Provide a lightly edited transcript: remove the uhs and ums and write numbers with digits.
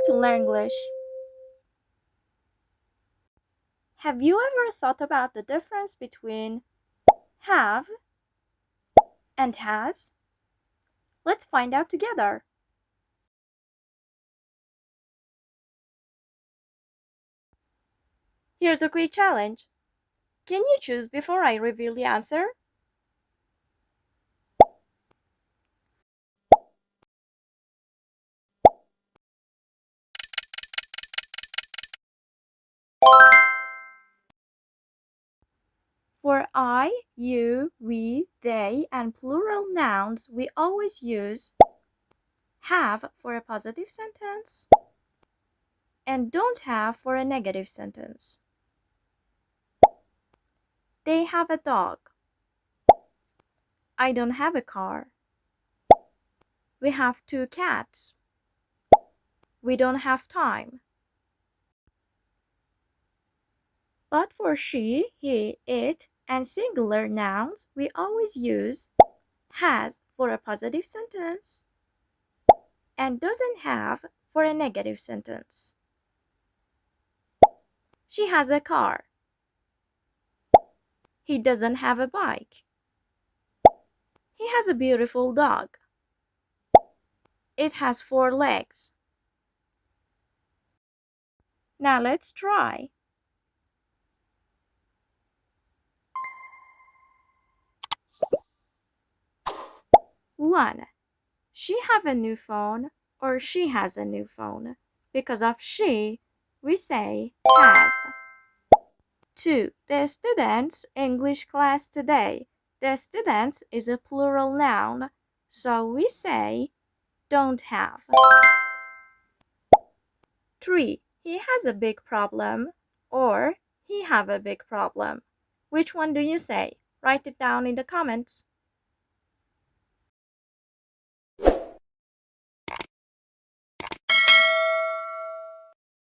to learn English. Have you ever thought about the difference between have and has? Let's find out together. Here's a quick challenge. Can you choose before I reveal the answer? For I, you, we, they, and plural nouns, we always use have for a positive sentence and don't have for a negative sentence. They have a dog. I don't have a car. We have 2 cats. We don't have time. But for she, he, it, and singular nouns, we always use has for a positive sentence and doesn't have for a negative sentence. She has a car. He doesn't have a bike. He has a beautiful dog. It has 4 legs. Now let's try. 1. She have a new phone or she has a new phone. Because of she, we say has. 2. The students' English class today. The students is a plural noun, so we say don't have. 3. He has a big problem or he have a big problem. Which one do you say? Write it down in the comments.